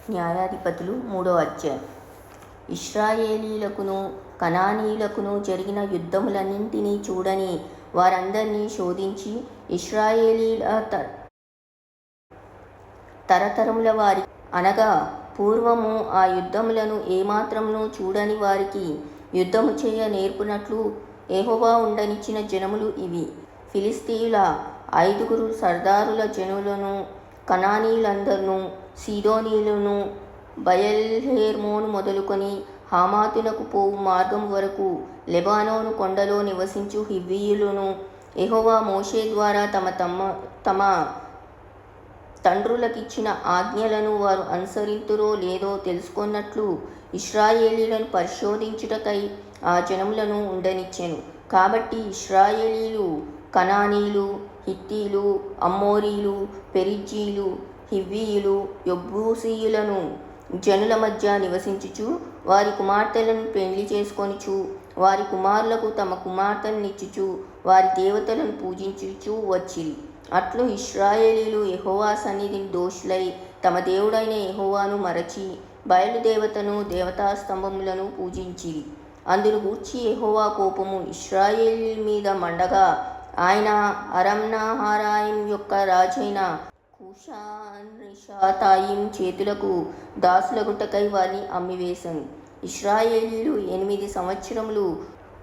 న్యాయాధిపతులు 3వ అధ్యాయం. ఇశ్రాయేలీయులకును కనానీయులకును జరిగిన యుద్ధములన్నింటినీ చూడని వారందరినీ శోధించి ఇశ్రాయేలీయుల తరతరముల వారి అనగా పూర్వము ఆ యుద్ధములను ఏమాత్రమును చూడని వారికి యుద్ధము చేయ నేర్పునట్లు యెహోవా ఉండనిచ్చిన జనములు ఇవి. ఫిలిష్తీయుల 5 సర్దారుల జనులను, కనానీయులందరును, సీదోనీయులను, బయల్హెర్మోను మొదలుకొని హమాతునకు పోవు మార్గము వరకు లెబానోను కొండలో నివసించు హివ్వీయులను యెహోవా మోషే ద్వారా తమ తండ్రులకిచ్చిన ఆజ్ఞలను వారు అనుసరింతురో లేదో తెలుసుకొన్నట్లు ఇశ్రాయేలీయులను పరిశోధించుటకై ఆ జనములను ఉండనిచ్చెను. కాబట్టి ఇశ్రాయేలీయులు కనానీయులు, హిత్తీయులు, అమ్మోరీయులు, పెరిజ్జీయులు, హివ్వీయులు, యెబూసీయులను జనుల మధ్య నివసించుచు వారి కుమార్తెలను పెండ్లి చేసుకొనుచు వారి కుమారులకు తమ కుమార్తెలనిచ్చుచు వారి దేవతలను పూజించుచు వచ్చిరి. అట్లు ఇశ్రాయేలీయులు యెహోవా సన్నిధిని దోషులై తమ దేవుడైన యెహోవాను మరచి బయలుదేవతను దేవతాస్తంభములను పూజించిరి. అందును గూర్చి యెహోవా కోపము ఇశ్రాయేలీయుల మీద మండగా ఆయన అరామ్నహరాయిం యొక్క రాజైన కూషాన్రిషాతాయిం చేతులకు దాసులగుటకై వారిని అమ్మివేశను. ఇశ్రాయేలీయులు 8 సంవత్సరములు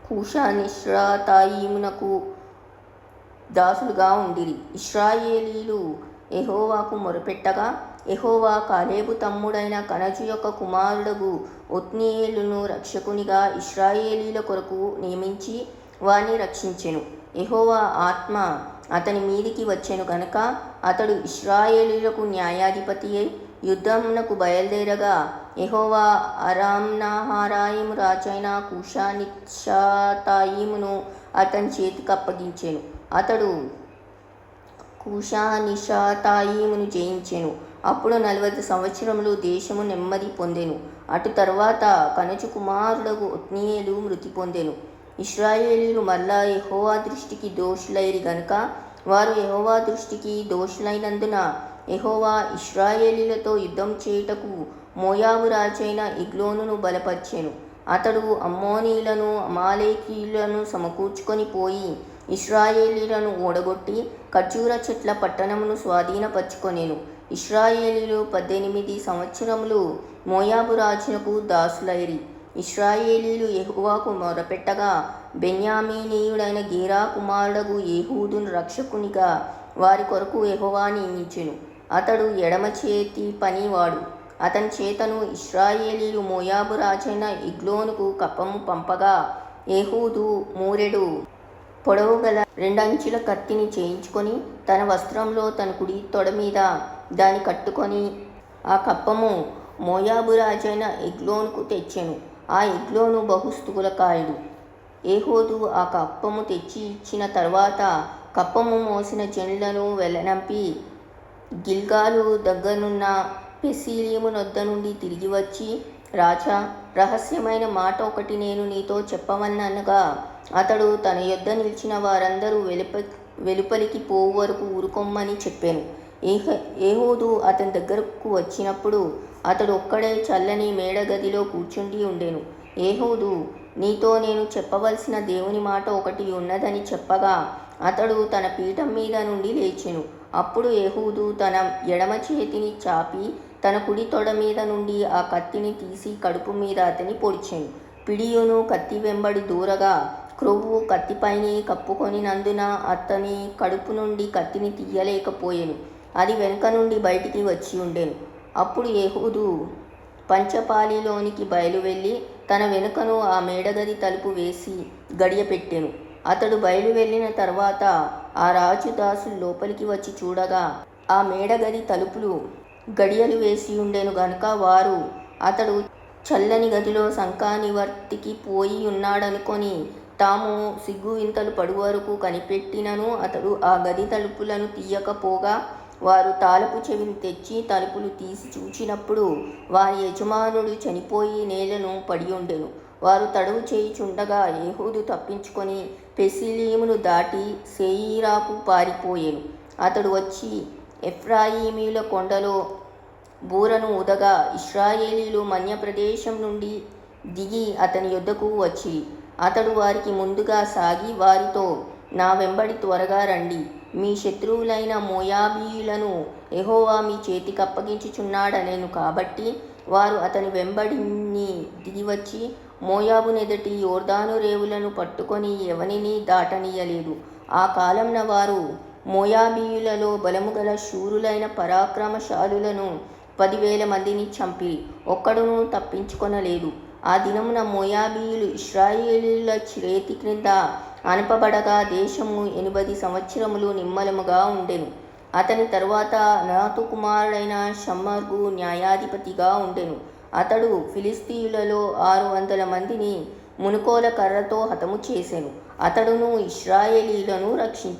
కూషాన్రిషాతాయిమునకు దాసులుగా ఉండిరి. ఇశ్రాయేలీయులు యెహోవాకు మొరపెట్టగా యెహోవా కాలేబు తమ్ముడైన కనజు యొక్క కుమారుడగు ఒత్నీయేలును రక్షకునిగా ఇశ్రాయేలీయుల కొరకు నియమించి వారిని రక్షించెను. యెహోవా ఆత్మ అతని మీదికి వచ్చెను గనుక అతడు ఇశ్రాయేలీయులకు న్యాయాధిపతి అయి యుద్ధమునకు బయలుదేరగా యెహోవా అరామ్నహరాయిము రాజైన కూషాన్రిషాతాయిమును అతని చేతికి అప్పగించెను. అతడు కూషాన్రిషాతాయిమును జయించెను. అప్పుడు 40 సంవత్సరములు దేశము నెమ్మది పొందెను. అటు తరువాత కనజు కుమారుడగు ఒత్నీయేలు మృతి పొందెను. ఇశ్రాయేలీయులు మరలా యెహోవా దృష్టికి దోషులైరి గనుక వారు యెహోవా దృష్టికి దోషులైనందున యెహోవా ఇశ్రాయేలీయులతో యుద్ధం చేయుటకు మోయాబు రాజైన ఎగ్లోనును బలపర్చెను. అతడు అమ్మోనీయులను అమాలేకీయులను సమకూర్చుకొని పోయి ఇశ్రాయేలీయులను ఓడగొట్టి ఖర్జూర చెట్ల పట్టణమును స్వాధీనపరచుకొనెను. ఇశ్రాయేలీయులు 18 సంవత్సరములు మోయాబు రాజునకు దాసులైరి. ఇశ్రాయేలీయులు యెహోవాకు మొరపెట్టగా బెన్యామీనీయుడైన గేరా కుమారుడగు ఏహూదును రక్షకునిగా వారి కొరకు యెహోవా నియమించెను. అతడు ఎడమ చేతి పనివాడు. అతని చేతను ఇశ్రాయేలీయులు మోయాబు రాజైన ఎగ్లోనుకు కప్పము పంపగా ఏహూదు మూరెడు పొడవుగల 2 అంచుల కత్తిని చేయించుకొని తన వస్త్రంలో తన కుడి తొడ మీద దాన్ని కట్టుకొని ఆ కప్పము మోయాబు రాజైన ఎగ్లోనుకు తెచ్చెను. ఆ ఎగ్లోను బహుస్థూలకాయుడు. ఏహూదు ఆ కప్పము తెచ్చి ఇచ్చిన తరువాత కప్పము మోసిన జనులను వెళ్ళనంపి గిల్గాలు దగ్గరున్న పెసీలీము నొద్ద నుండి తిరిగి వచ్చి, రాజా, రహస్యమైన మాట ఒకటి నేను నీతో చెప్పవలననగా అతడు తన యొద్ద నిలిచిన వారందరూ వెలుపలికి పోవు వరకు ఊరుకొమ్మని చెప్పెను. ఏహూదు అతని దగ్గరకు వచ్చినప్పుడు అతడు ఒక్కడే చల్లని మేడగదిలో కూర్చుండి ఉండెను. ఏహూదు, నీతో నేను చెప్పవలసిన దేవుని మాట ఒకటి ఉన్నదని చెప్పగా అతడు తన పీఠం మీద నుండి లేచెను. అప్పుడు ఏహూదు తన ఎడమ చేతిని చాపి తన కుడి తొడ మీద నుండి ఆ కత్తిని తీసి కడుపు మీద అతని పొడిచెను. పిడియును కత్తి వెంబడి దూరగా క్రొవ్వు కత్తిపైని కప్పుకొనినందున అతని కడుపు నుండి కత్తిని తీయలేకపోయెను. అది వెనుక నుండి బయటికి వచ్చి ఉండెను. అప్పుడు ఏహూదు పంచపాలిలోనికి బయలువెళ్ళి తన వెనుకను ఆ మేడగది తలుపు వేసి గడియ పెట్టెను. అతడు బయలువెళ్ళిన తర్వాత ఆ రాజు దాసులు లోపలికి వచ్చి చూడగా ఆ మేడగది తలుపులు గడియలు వేసి ఉండెను గనుక వారు అతడు చల్లని గదిలో శంఖానివర్తికి పోయి ఉన్నాడనుకొని తాము సిగ్గువింతలు పడు వరకు కనిపెట్టినను అతడు ఆ గది తలుపులను తీయకపోగా వారు తాళపు చెవిని తెచ్చి తలుపులు తీసి చూచినప్పుడు వారి యజమానుడు చనిపోయి నేలను పడి ఉండెను. వారు తడవు చేయుచుండగా ఏహూదు తప్పించుకొని పెసీలీమును దాటి శేయీరాకు పారిపోయెను. అతడు వచ్చి ఎఫ్రాయిమీయుల కొండలో బూరను ఊదగా ఇశ్రాయేలీయులు మన్య ప్రదేశం నుండి దిగి అతని యొద్దకు వచ్చి అతడు వారికి ముందుగా సాగి వారితో, నా వెంబడి త్వరగా రండి, మీ శత్రువులైన మోయాబీయులను యెహోవా మీ చేతికి అప్పగించుచున్నాడనెను. కాబట్టి వారు అతని వెంబడిని దిగివచ్చి మోయాబునెదుటి యోర్దాను రేవులను పట్టుకొని ఎవనినీ దాటనీయలేదు. ఆ కాలంన వారు మోయాబీయులలో బలముగల శూరులైన పరాక్రమశాలులను 10,000 మందిని చంపిరి, ఒక్కడునూ తప్పించుకొనలేదు. ఆ దినమున మోయాబీయులు ఇశ్రాయేలీయుల చేతి క్రింద అణపబడగా దేశము 80 సంవత్సరములు నిమ్మలముగా ఉండెను. అతని తరువాత అనాతు కుమారుడైన షమ్మర్గు న్యాయాధిపతిగా ఉండెను. అతడు ఫిలిష్తీయులలో 600 మందిని మునుకోల కర్రతో హతము చేసెను. అతడును ఇశ్రాయేలీయులను రక్షించెను.